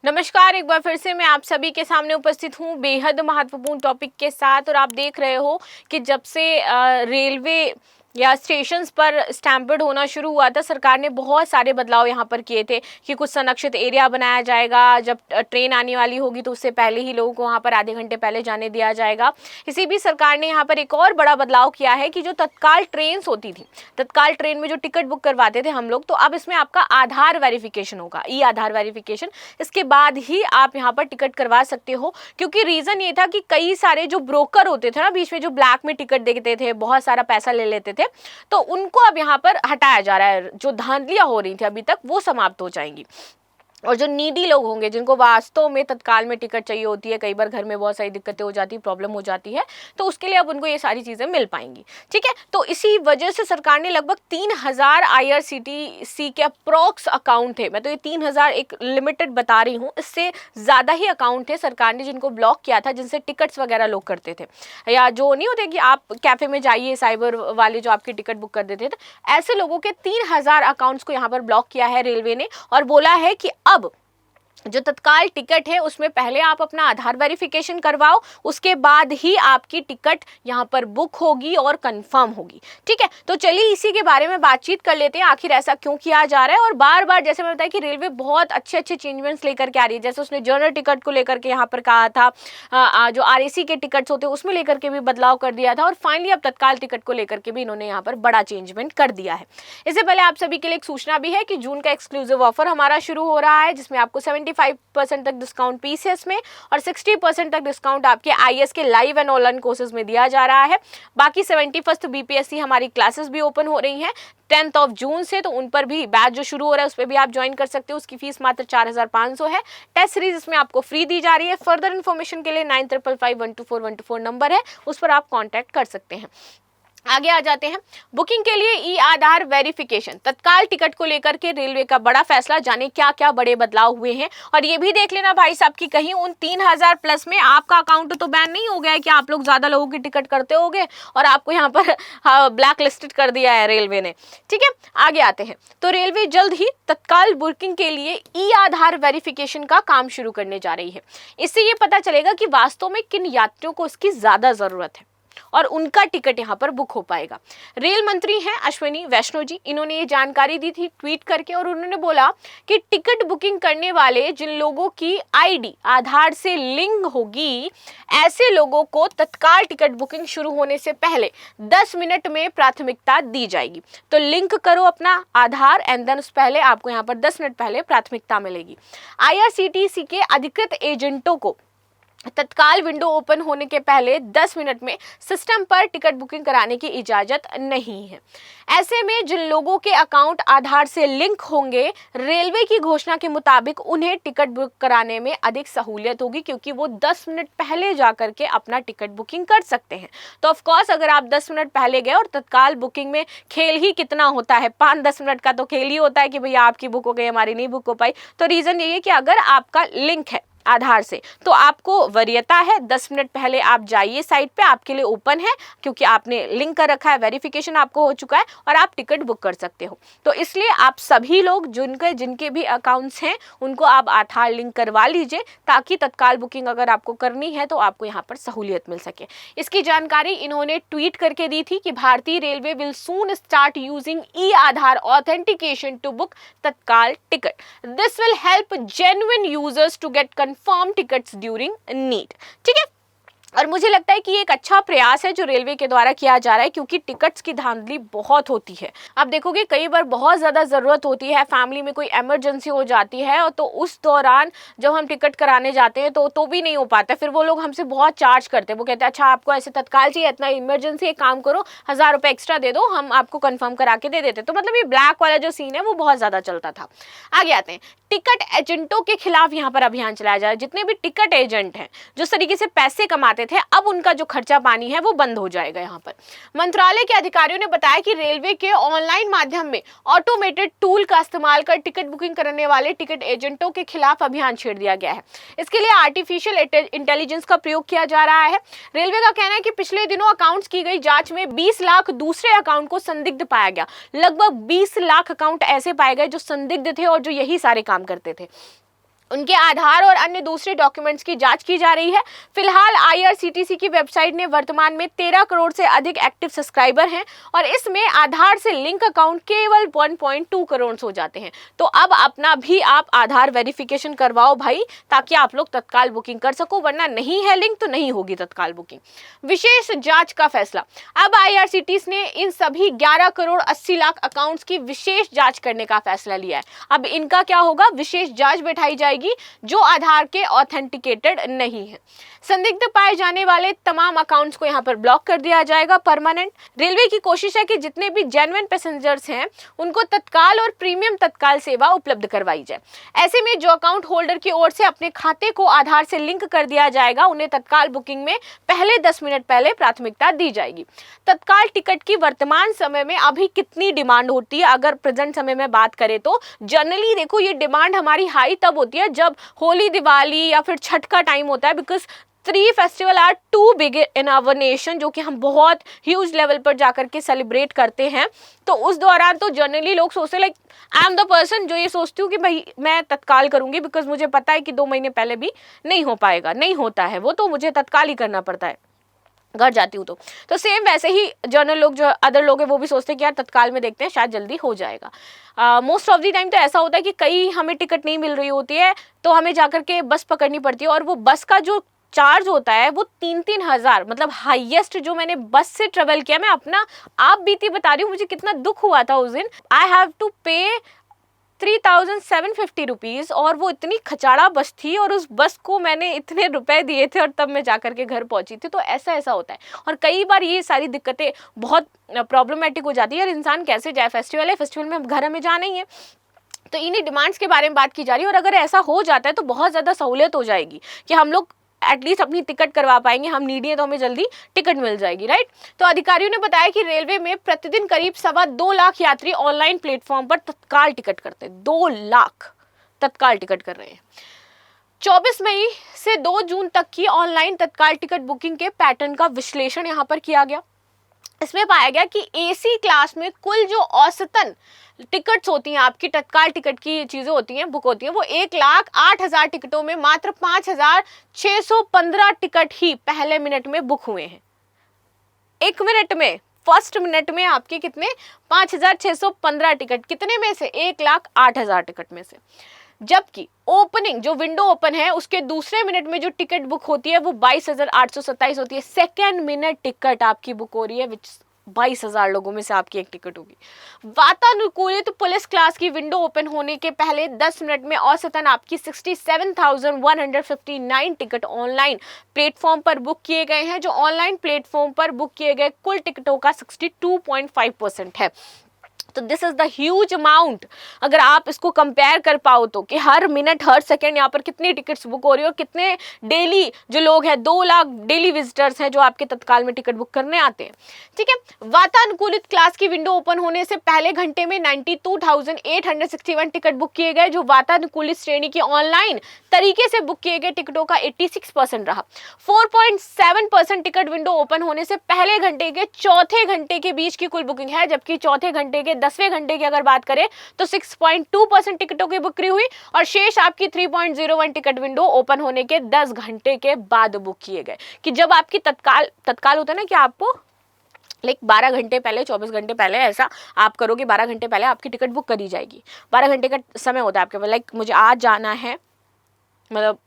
नमस्कार, एक बार फिर से मैं आप सभी के सामने उपस्थित हूँ बेहद महत्वपूर्ण टॉपिक के साथ। और आप देख रहे हो कि जब से रेलवे या स्टेशंस पर स्टैम्पर्ड होना शुरू हुआ था, सरकार ने बहुत सारे बदलाव यहाँ पर किए थे कि कुछ संरक्षित एरिया बनाया जाएगा। जब ट्रेन आने वाली होगी तो उससे पहले ही लोगों को वहाँ पर आधे घंटे पहले जाने दिया जाएगा। इसी बीच सरकार ने यहाँ पर एक और बड़ा बदलाव किया है कि जो तत्काल ट्रेन होती थी, तत्काल ट्रेन में जो टिकट बुक करवाते थे हम लोग, तो अब इसमें आपका आधार वेरिफिकेशन होगा, ई आधार वेरिफिकेशन। इसके बाद ही आप यहाँ पर टिकट करवा सकते हो, क्योंकि रीज़न ये था कि कई सारे जो ब्रोकर होते थे ना बीच में, जो ब्लैक में टिकट देते थे, बहुत सारा पैसा ले लेते थे, तो उनको अब यहाँ पर हटाया जा रहा है। जो धांधलियां हो रही थी अभी तक, वो समाप्त हो जाएंगी। और जो नीडी लोग होंगे, जिनको वास्तव में तत्काल में टिकट चाहिए होती है, कई बार घर में बहुत सारी दिक्कतें हो जाती, प्रॉब्लम हो जाती है, तो उसके लिए अब उनको ये सारी चीज़ें मिल पाएंगी। ठीक है, तो इसी वजह से सरकार ने लगभग 3000 IRCTC के अप्रॉक्स अकाउंट थे, मैं तो ये 3000 एक लिमिटेड बता रही हूँ, इससे ज़्यादा ही अकाउंट थे सरकार ने जिनको ब्लॉक किया था, जिनसे टिकट्स वगैरह लोग करते थे। या जो नहीं होते कि आप कैफ़े में जाइए, साइबर वाले जो आपकी टिकट बुक कर देते थे, ऐसे लोगों के 3000 अकाउंट्स को यहाँ पर ब्लॉक किया है रेलवे ने। और बोला है कि अब जो तत्काल टिकट है उसमें पहले आप अपना आधार वेरिफिकेशन करवाओ, उसके बाद ही आपकी टिकट यहाँ पर बुक होगी और कंफर्म होगी। ठीक है, तो चलिए इसी के बारे में बातचीत कर लेते हैं, आखिर ऐसा क्यों किया जा रहा है। और बार बार जैसे मैं बताया कि रेलवे बहुत अच्छे अच्छे चेंजमेंट्स लेकर के आ रही है। जैसे उसने जनरल टिकट को लेकर के यहाँ पर कहा था, जो RAC के टिकट्स होते हैं उसमें लेकर के भी बदलाव कर दिया था, और फाइनली अब तत्काल टिकट को लेकर के भी इन्होंने यहाँ पर बड़ा चेंजमेंट कर दिया है। इससे पहले आप सभी के लिए एक सूचना भी है कि जून का एक्सक्लूसिव ऑफर हमारा शुरू हो रहा है, जिसमें आपको 75% तक डिस्काउंट PCS में और 60% तक डिस्काउंट आपके IAS के लाइव एंड ऑनलाइन कोर्सेज में दिया जा रहा है। बाकी 71st BPSC हमारी क्लासेस भी ओपन हो रही हैं 10th जून से, तो उन पर भी बैच जो शुरू हो रहा है उस पर भी आप ज्वाइन कर सकते हो। उसकी फीस मात्र 4500 है। टेस्ट सीरीज इसमें आपको फ्री दी जा रही है। फर्दर इन्फॉर्मेशन के लिए 9555124124 नंबर है, उस पर आप कॉन्टैक्ट कर सकते हैं। आगे आ जाते हैं, बुकिंग के लिए ई आधार वेरिफिकेशन, तत्काल टिकट को लेकर के रेलवे का बड़ा फैसला, जाने क्या क्या बड़े बदलाव हुए हैं। और ये भी देख लेना भाई साहब कि कहीं उन 3000 प्लस में आपका अकाउंट तो बैन नहीं हो गया है कि आप लोग ज्यादा लोगों की टिकट करते होगे और आपको यहाँ पर ब्लैक लिस्टेड कर दिया है रेलवे ने। ठीक है, आगे आते हैं, तो रेलवे जल्द ही तत्काल बुकिंग के लिए ई आधार वेरिफिकेशन का काम शुरू करने जा रही है। इससे ये पता चलेगा कि वास्तव में किन यात्रियों को इसकी ज्यादा जरूरत है और उनका टिकट यहाँ पर बुक हो पाएगा। रेल मंत्री हैं अश्विनी वैष्णव जी, इन्होंने ये जानकारी दी थी ट्वीट करके, और उन्होंने बोला कि टिकट बुकिंग करने वाले जिन लोगों की ID आधार से लिंक होगी, ऐसे लोगों को तत्काल टिकट बुकिंग शुरू होने से पहले 10 मिनट में प्राथमिकता दी जाएगी। तो लिंक करो अपना आधार एंड देन उस पहले आपको यहाँ पर 10 मिनट पहले प्राथमिकता मिलेगी। IRCTC के अधिकृत एजेंटों को तत्काल विंडो ओपन होने के पहले 10 मिनट में सिस्टम पर टिकट बुकिंग कराने की इजाजत नहीं है। ऐसे में जिन लोगों के अकाउंट आधार से लिंक होंगे, रेलवे की घोषणा के मुताबिक उन्हें टिकट बुक कराने में अधिक सहूलियत होगी, क्योंकि वो 10 मिनट पहले जाकर के अपना टिकट बुकिंग कर सकते हैं। तो ऑफ कोर्स अगर आप 10 मिनट पहले गए, और तत्काल बुकिंग में खेल ही कितना होता है, 5-10 मिनट का तो खेल ही होता है कि भैया आपकी बुक हो गई, हमारी नहीं बुक हो पाई। तो रीजन ये है कि अगर आपका लिंक है आधार से तो आपको वरीयता है, 10 मिनट पहले आप जाइए साइट पे, आपके लिए ओपन है क्योंकि आपने लिंक कर रखा है, वेरिफिकेशन आपको हो चुका है और आप टिकट बुक कर सकते हो। तो इसलिए आप सभी लोग जिनके भी अकाउंट्स हैं उनको आप आधार लिंक करवा लीजिए, ताकि तत्काल बुकिंग अगर आपको करनी है तो आपको यहाँ पर सहूलियत मिल सके। इसकी जानकारी इन्होंने ट्वीट करके दी थी कि भारतीय railway will soon start using e Aadhaar authentication to book tatkal ticket. This will help genuine users to get confirm tickets during need. ठीक है, और मुझे लगता है कि ये एक अच्छा प्रयास है जो रेलवे के द्वारा किया जा रहा है, क्योंकि टिकट्स की धांधली बहुत होती है। आप देखोगे कई बार बहुत ज़्यादा ज़रूरत होती है, फैमिली में कोई इमरजेंसी हो जाती है, और तो उस दौरान जब हम टिकट कराने जाते हैं तो भी नहीं हो पाता। फिर वो लोग हमसे बहुत चार्ज करते हैं, वो कहते हैं अच्छा आपको ऐसे तत्काल चाहिए, इतना इमरजेंसी, एक काम करो 1000 रुपये एक्स्ट्रा दे दो, हम आपको कन्फर्म करा के दे देते। तो मतलब ये ब्लैक वाला जो सीन है वो बहुत ज़्यादा चलता था। आगे आते हैं, टिकट एजेंटों के खिलाफ यहाँ पर अभियान चलाया जा रहा है। जितने भी टिकट एजेंट हैं जो इस तरीके से पैसे कमाते थे, अब उनका जो खर्चा पानी है वो बंद हो जाएगा। यहाँ पर मंत्रालय के अधिकारियों ने बताया कि रेलवे के ऑनलाइन माध्यम में ऑटोमेटेड टूल का इस्तेमाल कर टिकट बुकिंग करने वाले टिकट एजेंटों के खिलाफ अभियान छेड़ दिया गया है। इसके लिए आर्टिफिशियल इंटेलिजेंस का प्रयोग किया जा रहा है। रेलवे का कहना है कि पिछले दिनों अकाउंट्स की गई जांच में 20 लाख दूसरे अकाउंट को संदिग्ध पाया गया। लगभग 20 लाख अकाउंट ऐसे पाए गए जो संदिग्ध थे और जो यही सारे काम करते थे। उनके आधार और अन्य दूसरे डॉक्यूमेंट्स की जांच की जा रही है। फिलहाल आईआरसीटीसी की वेबसाइट ने वर्तमान में 13 करोड़ से अधिक एक्टिव सब्सक्राइबर हैं और इसमें आधार से लिंक अकाउंट केवल 1.2 करोड़ हो जाते हैं। तो अब अपना भी आप आधार वेरिफिकेशन करवाओ भाई, ताकि आप लोग तत्काल बुकिंग कर सको, वरना नहीं है लिंक तो नहीं होगी तत्काल बुकिंग। विशेष जांच का फैसला। अब आईआरसीटीसी ने इन सभी 11 करोड़ 80 लाख अकाउंट्स की विशेष जांच करने का फैसला लिया है। अब इनका क्या होगा, विशेष जांच बैठाई जाएगी जो आधार के ऑथेंटिकेटेड नहीं है। संदिग्ध पाए जाने वाले तमाम अकाउंट्स को यहां पर ब्लॉक कर दिया जाएगा परमानेंट। रेलवे की कोशिश है कि जितने भी जेन्युइन पैसेंजर्स हैं उनको तत्काल और प्रीमियम तत्काल सेवा उपलब्ध करवाई जाए। ऐसे में जो अकाउंट होल्डर की ओर से अपने खाते को आधार से लिंक कर दिया जाएगा, उन्हें तत्काल बुकिंग में पहले 10 मिनट पहले प्राथमिकता दी जाएगी। तत्काल टिकट की वर्तमान समय में अभी कितनी डिमांड होती है, अगर प्रेजेंट समय में बात करें तो जनरली देखो ये डिमांड हमारी हाई तब होती है जब होली, दिवाली या फिर छठ का टाइम होता है, because 3 festival are too big in our nation, जो कि हम बहुत ह्यूज लेवल पर जाकर के सेलिब्रेट करते हैं। तो उस दौरान तो जनरली लोग सोचते like I am the person जो ये सोचती हूँ कि भाई मैं तत्काल करूंगी, बिकॉज मुझे पता है कि 2 महीने पहले भी नहीं हो पाएगा, नहीं होता है वो, तो मुझे तत्काल ही करना पड़ता है घर जाती हूँ तो सेम वैसे ही जनरल लोग जो अदर लोग हैं वो भी सोचते हैं कि यार तत्काल में देखते हैं शायद जल्दी हो जाएगा। मोस्ट ऑफ द टाइम तो ऐसा होता है कि कई हमें टिकट नहीं मिल रही होती है तो हमें जाकर के बस पकड़नी पड़ती है, और वो बस का जो चार्ज होता है वो 3-3 हज़ार, मतलब हाईएस्ट जो मैंने बस से ट्रेवल किया, मैं अपना आप बीती बता रही हूँ, मुझे कितना दुख हुआ था उस दिन। आई हैव टू पे 3750 रुपीज़, और वो इतनी खचाड़ा बस थी और उस बस को मैंने इतने रुपए दिए थे और तब मैं जाकर के घर पहुंची थी। तो ऐसा होता है, और कई बार ये सारी दिक्कतें बहुत प्रॉब्लमेटिक हो जाती है। और इंसान कैसे जाए, फेस्टिवल है, फेस्टिवल में घर हमें जाना ही है। तो इन्हीं डिमांड्स के बारे में बात की जा रही है, और अगर ऐसा हो जाता है तो बहुत ज़्यादा सहूलियत हो जाएगी कि हम लोग एटलीस्ट अपनी टिकट करवा पाएंगे। हम नीडी है तो हमें जल्दी टिकट मिल जाएगी, राइट। तो अधिकारियों ने बताया कि रेलवे में प्रतिदिन करीब 2.25 लाख यात्री ऑनलाइन प्लेटफॉर्म पर तत्काल टिकट करते हैं। 2 लाख तत्काल टिकट कर रहे हैं। 24 मई से 2 जून तक की ऑनलाइन तत्काल टिकट बुकिंग के पैटर्न का विश्लेषण यहाँ पर किया गया। इसमें पाया गया कि एसी क्लास में कुल जो औसतन टिकट्स होती हैं, आपकी तत्काल टिकट की चीज़ें होती हैं, बुक होती हैं, वो 1,08,000 टिकटों में मात्र 5,615 टिकट ही पहले मिनट में बुक हुए हैं। 1 मिनट में, फर्स्ट मिनट में आपके कितने, 5,615 टिकट, कितने में से, 1,08,000 टिकट में से। जबकि ओपनिंग जो विंडो ओपन है उसके दूसरे मिनट में जो टिकट बुक होती है वो 22,827 होती है। सेकेंड मिनट टिकट आपकी बुक हो रही है, विच 22,000 लोगों में से आपकी एक टिकट होगी। वातानुकूलित पुलिस क्लास की विंडो ओपन होने के पहले 10 मिनट में औसतन आपकी 67,159 टिकट ऑनलाइन प्लेटफॉर्म पर बुक किए गए हैं, जो ऑनलाइन प्लेटफॉर्म पर बुक किए गए कुल टिकटों का 62.5% है। तो this is the huge amount. अगर आप इसको कंपेयर कर पाओ तो कि हर मिनट हर सेकंड यहाँ पर कितनी टिकट्स बुक हो रही है, और कितने डेली जो लोग हैं, 2 लाख डेली विजिटर्स हैं जो आपके तत्काल में टिकट बुक करने आते हैं, ठीक है। वातानुकूलित क्लास की विंडो ओपन होने से पहले घंटे में 92,861 टिकट बुक किए गए, जो वातानुकूलित श्रेणी की ऑनलाइन तरीके से बुक किए गए टिकटों का 86% रहा। 4.7% टिकट विंडो ओपन होने से पहले घंटे के चौथे घंटे के बीच की कुल बुकिंग है, जबकि चौथे घंटे के 10वें घंटे की अगर बात करें तो 6.2% टिकटों की बिक्री हुई, और शेष आपकी 3.01 टिकट विंडो ओपन होने के 10 घंटे के बाद बुक किए गए। कि जब आपकी तत्काल होता है ना कि आपको 12 घंटे पहले, 24 घंटे पहले ऐसा आप करोगे, 12 घंटे पहले आपकी टिकट बुक करी जाएगी। 12 घंटे का समय होता है आपके पास, मुझे आज जाना है, मतलब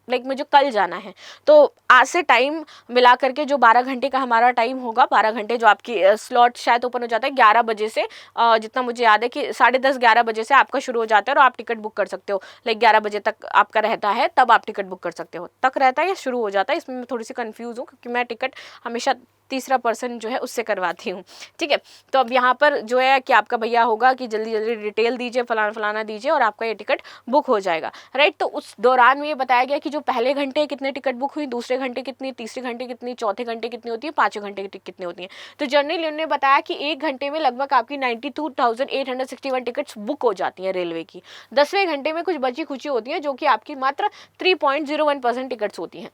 मुझे कल जाना है, तो आज से टाइम मिला करके जो 12 घंटे का हमारा टाइम होगा, 12 घंटे जो आपकी स्लॉट शायद ओपन हो जाता है 11 बजे से, जितना मुझे याद है कि 10:30-11 बजे से आपका शुरू हो जाता है और आप टिकट बुक कर सकते हो। 11 बजे तक आपका रहता है, तब आप टिकट बुक कर सकते हो। तक रहता है या शुरू हो जाता है, इसमें मैं थोड़ी सी कंफ्यूज हूँ क्योंकि मैं टिकट हमेशा तीसरा पर्सन जो है उससे करवाती हूँ, ठीक है। तो अब यहाँ पर जो है कि आपका भैया होगा कि जल्दी जल्दी डिटेल दीजिए, फलाना दीजिए, और आपका ये टिकट बुक हो जाएगा, राइट। तो उस दौरान में ये बताया गया कि जो पहले घंटे कितने टिकट बुक हुई, दूसरे घंटे कितनी, तीसरे घंटे कितनी, चौथे घंटे कितनी होती है, पाँचवें घंटे कितनी होती हैं। तो जनरली उन्होंने बताया कि 1 घंटे में लगभग आपकी 92,861 टिकट्स बुक हो जाती हैं रेलवे की। 10वें घंटे में कुछ बची खुची होती हैं जो कि आपकी मात्र 3.01% टिकट्स होती हैं।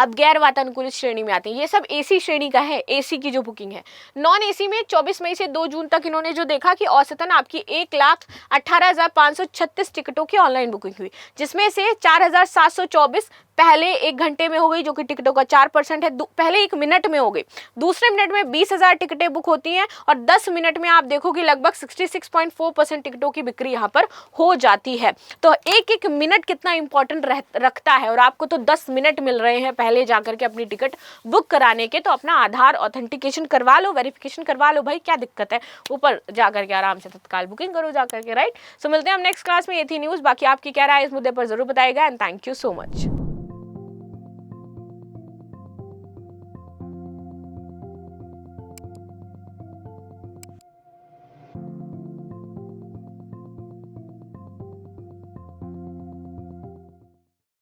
अब गैर वातानुकूलित श्रेणी में आते हैं। ये सब एसी श्रेणी का है, एसी की जो बुकिंग है। नॉन एसी में 24 मई से 2 जून तक इन्होंने जो देखा कि औसतन आपकी 1,18,536 टिकटों की ऑनलाइन बुकिंग हुई, जिसमें से 4,724 पहले 1 घंटे में हो गई, जो कि टिकटों का 4% है। पहले 1 मिनट में हो गई। दूसरे मिनट में 20,000 टिकटें बुक होती हैं और 10 मिनट में आप देखोगे लगभग 66.4% टिकटों की बिक्री यहाँ पर हो जाती है। तो एक एक मिनट कितना इंपॉर्टेंट रखता है, और आपको तो 10 मिनट मिल रहे हैं पहले जाकर के अपनी टिकट बुक कराने के। तो अपना आधार ऑथेंटिकेशन करवा लो, वेरिफिकेशन करवा लो भाई, क्या दिक्कत है, ऊपर जाकर के आराम से तत्काल बुकिंग करो जाकर के, राइट। सो मिलते हैं हम नेक्स्ट क्लास में। ये थी न्यूज़। बाकी आपकी क्या राय है इस मुद्दे पर जरूर बताएगा, and thank you so much.